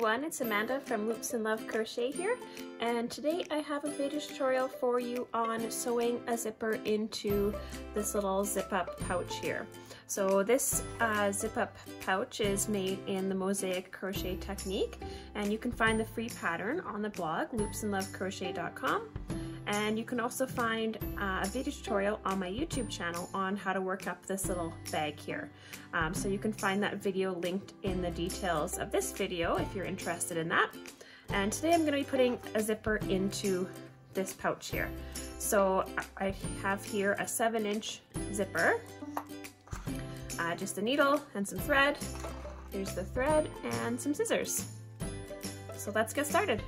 everyone, it's Amanda from Loops and Love Crochet here, and today I have a video tutorial for you on sewing a zipper into this little zip-up pouch here. So this zip-up pouch is made in the mosaic crochet technique, and you can find the free pattern on the blog loopsandlovecrochet.com. And you can also find a video tutorial on my YouTube channel on how to work up this little bag here. So you can find that video linked in the details of this video if you're interested in that. And today I'm going to be putting a zipper into this pouch here. So I have here a 7-inch zipper, just a needle and some thread. Here's the thread and some scissors. So let's get started.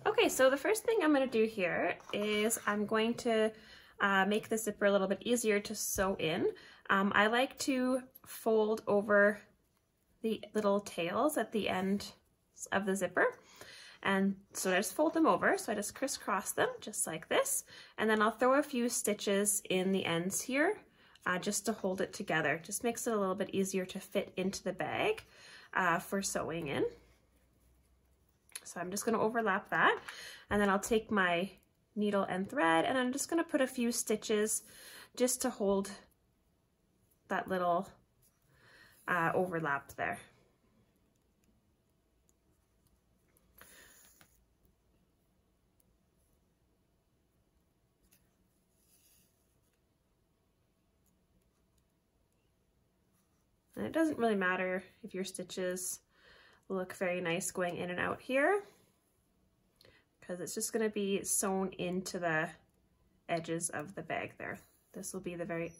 Okay, so the first thing I'm going to do here is I'm going to make the zipper a little bit easier to sew in. I like to fold over the little tails at the end of the zipper, and so I just fold them over. So I just crisscross them just like this, and then I'll throw a few stitches in the ends here just to hold it together. Just makes it a little bit easier to fit into the bag for sewing in. So I'm just going to overlap that, and then I'll take my needle and thread, and I'm just going to put a few stitches just to hold that little overlap there. And it doesn't really matter if your stitches look very nice going in and out here, because it's just going to be sewn into the edges of the bag there. This will be the very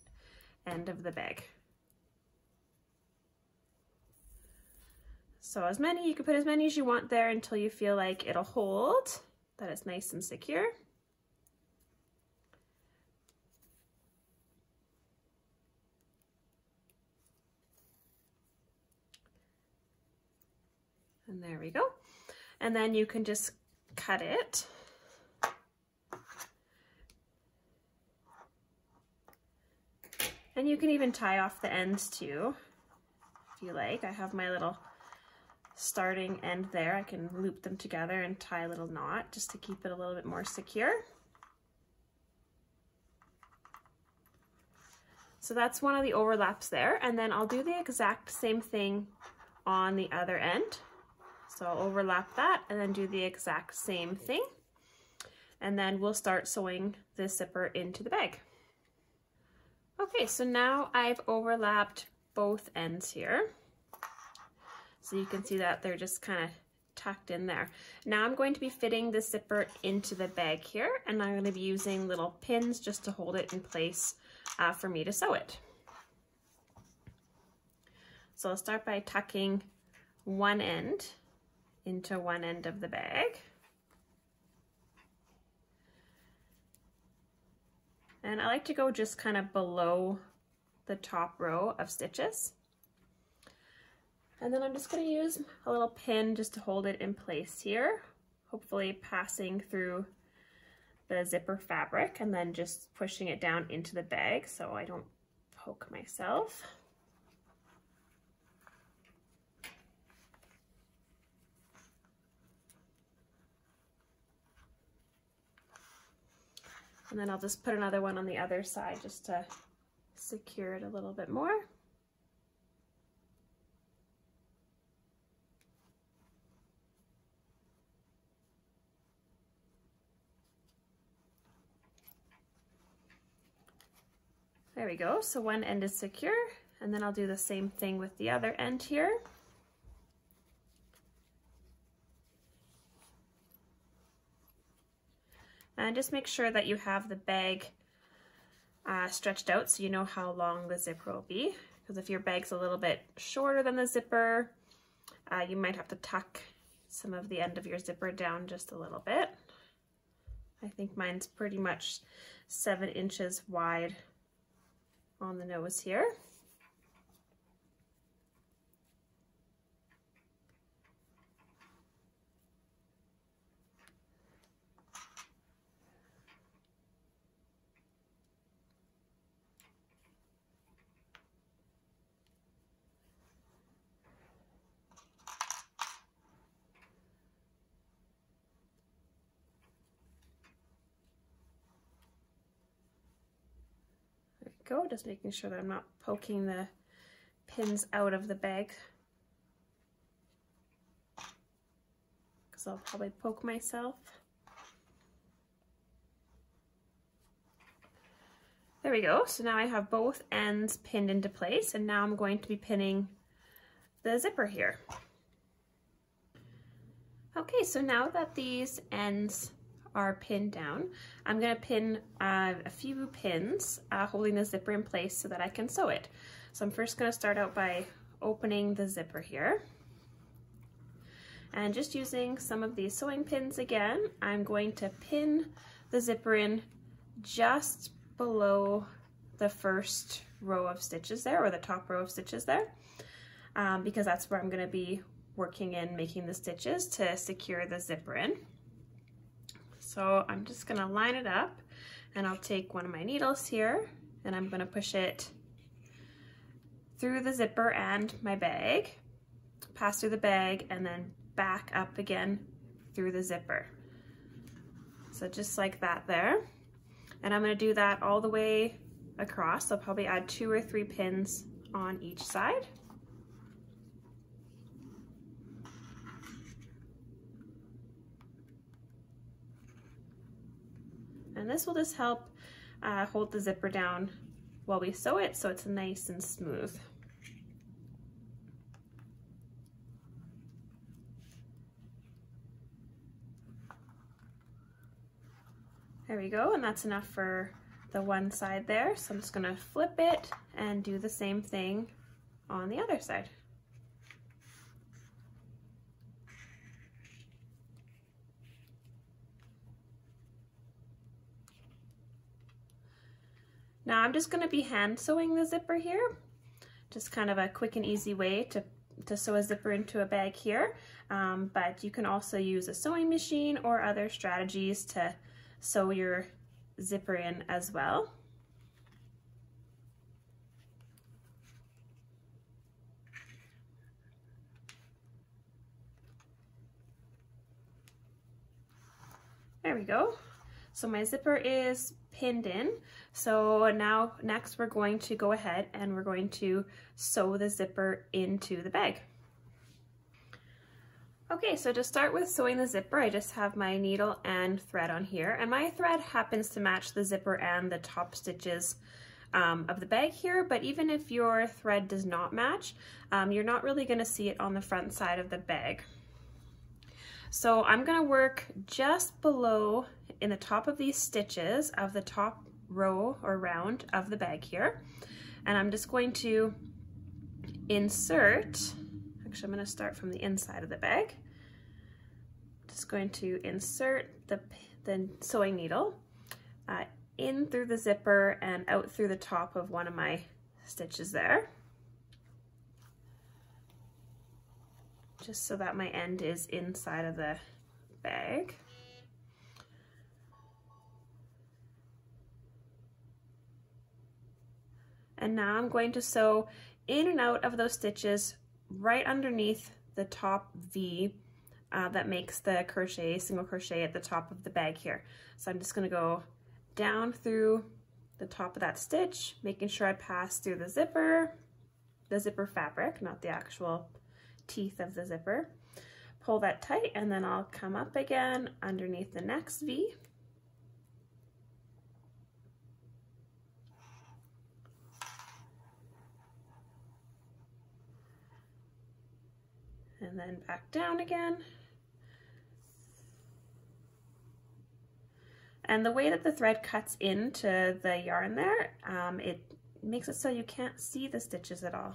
end of the bag. So you can put as many as you want there until you feel like it'll hold, that it's nice and secure. And there we go. And then you can just cut it. And you can even tie off the ends too, if you like. I have my little starting end there. I can loop them together and tie a little knot just to keep it a little bit more secure. So that's one of the overlaps there. And then I'll do the exact same thing on the other end. So I'll overlap that and then do the exact same thing. And then we'll start sewing this zipper into the bag. Okay, so now I've overlapped both ends here. So you can see that they're just kind of tucked in there. Now I'm going to be fitting the zipper into the bag here, and I'm going to be using little pins just to hold it in place for me to sew it. So I'll start by tucking one end into one end of the bag. And I like to go just kind of below the top row of stitches. And then I'm just going to use a little pin just to hold it in place here, hopefully passing through the zipper fabric and then just pushing it down into the bag so I don't poke myself. And then I'll just put another one on the other side just to secure it a little bit more. There we go, so one end is secure, and then I'll do the same thing with the other end here. And just make sure that you have the bag stretched out so you know how long the zipper will be. Because if your bag's a little bit shorter than the zipper, you might have to tuck some of the end of your zipper down just a little bit. I think mine's pretty much 7 inches wide on the nose here. go, just making sure that I'm not poking the pins out of the bag, because I'll probably poke myself. There we go. So now I have both ends pinned into place, and now I'm going to be pinning the zipper here. Okay, so now that these ends are pinned down, I'm going to pin a few pins holding the zipper in place so that I can sew it. So I'm first going to start out by opening the zipper here. And just using some of these sewing pins again, I'm going to pin the zipper in just below the first row of stitches there, or the top row of stitches there, because that's where I'm going to be working in making the stitches to secure the zipper in. So I'm just going to line it up, and I'll take one of my needles here and I'm going to push it through the zipper and my bag, pass through the bag, and then back up again through the zipper. So just like that there. And I'm going to do that all the way across. I'll probably add 2 or 3 pins on each side. And this will just help hold the zipper down while we sew it, so it's nice and smooth. There we go, and that's enough for the one side there. So I'm just going to flip it and do the same thing on the other side. Now I'm just going to be hand sewing the zipper here. Just kind of a quick and easy way to sew a zipper into a bag here. But you can also use a sewing machine or other strategies to sew your zipper in as well. There we go. So my zipper is pinned in. So now next we're going to go ahead and we're going to sew the zipper into the bag. Okay, so to start with sewing the zipper, I just have my needle and thread on here, and my thread happens to match the zipper and the top stitches of the bag here, but even if your thread does not match, you're not really going to see it on the front side of the bag. So I'm going to work just below in the top of these stitches of the top row or round of the bag here, and I'm just going to insert, actually I'm going to start from the inside of the bag. Just going to insert the sewing needle in through the zipper and out through the top of one of my stitches there, just so that my end is inside of the bag. And now I'm going to sew in and out of those stitches right underneath the top V that makes the crochet, single crochet at the top of the bag here. So I'm just going to go down through the top of that stitch, making sure I pass through the zipper fabric, not the actual teeth of the zipper. Pull that tight, and then I'll come up again underneath the next V. And then back down again. And the way that the thread cuts into the yarn there, it makes it so you can't see the stitches at all.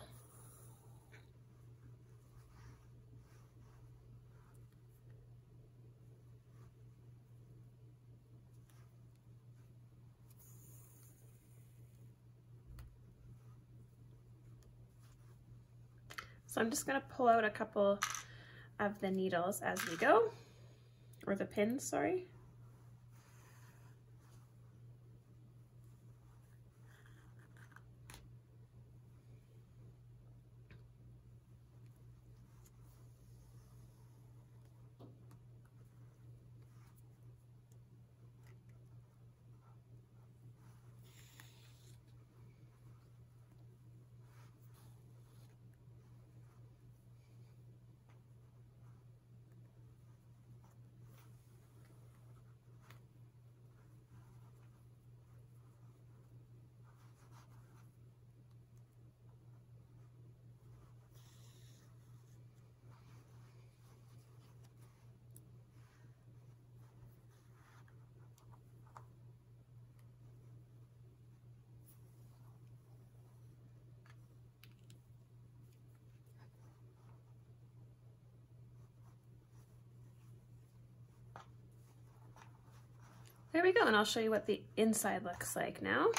So I'm just going to pull out a couple of the needles as we go, or the pins, sorry. There we go, and I'll show you what the inside looks like now.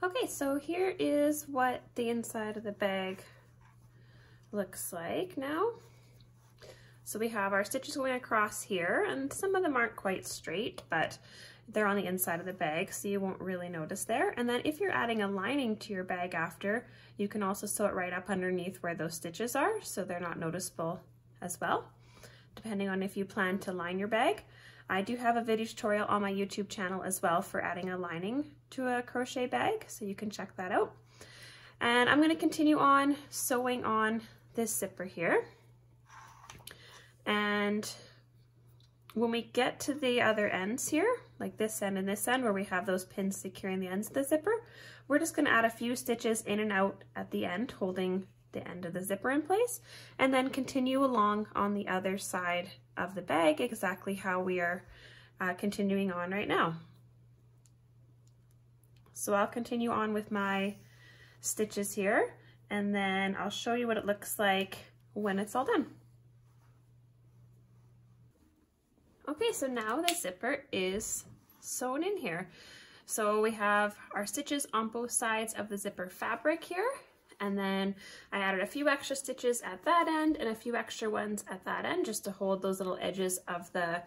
Okay, so here is what the inside of the bag looks like now. So we have our stitches going across here, and some of them aren't quite straight, but they're on the inside of the bag, so you won't really notice there. And then if you're adding a lining to your bag after, you can also sew it right up underneath where those stitches are, so they're not noticeable as well, depending on if you plan to line your bag. I do have a video tutorial on my YouTube channel as well for adding a lining to a crochet bag, so you can check that out. And I'm going to continue on sewing on this zipper here. And when we get to the other ends here, like this end and this end where we have those pins securing the ends of the zipper, we're just going to add a few stitches in and out at the end, holding the end of the zipper in place, and then continue along on the other side of the bag exactly how we are continuing on right now. So I'll continue on with my stitches here, and then I'll show you what it looks like when it's all done. Okay, so now the zipper is sewn in here. So we have our stitches on both sides of the zipper fabric here, and then I added a few extra stitches at that end and a few extra ones at that end just to hold those little edges of the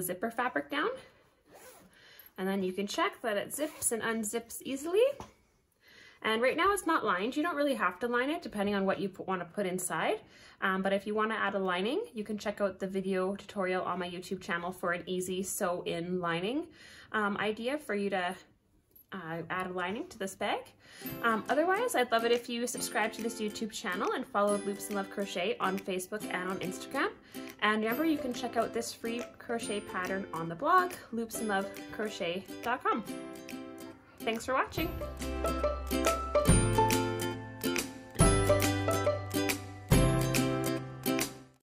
zipper fabric down. And then you can check that it zips and unzips easily. And right now it's not lined. You don't really have to line it depending on what you want to put inside. But if you want to add a lining, you can check out the video tutorial on my YouTube channel for an easy sew-in lining idea for you to add a lining to this bag. Otherwise, I'd love it if you subscribe to this YouTube channel and follow Loops and Love Crochet on Facebook and on Instagram. And remember, you can check out this free crochet pattern on the blog, loopsandlovecrochet.com. Thanks for watching.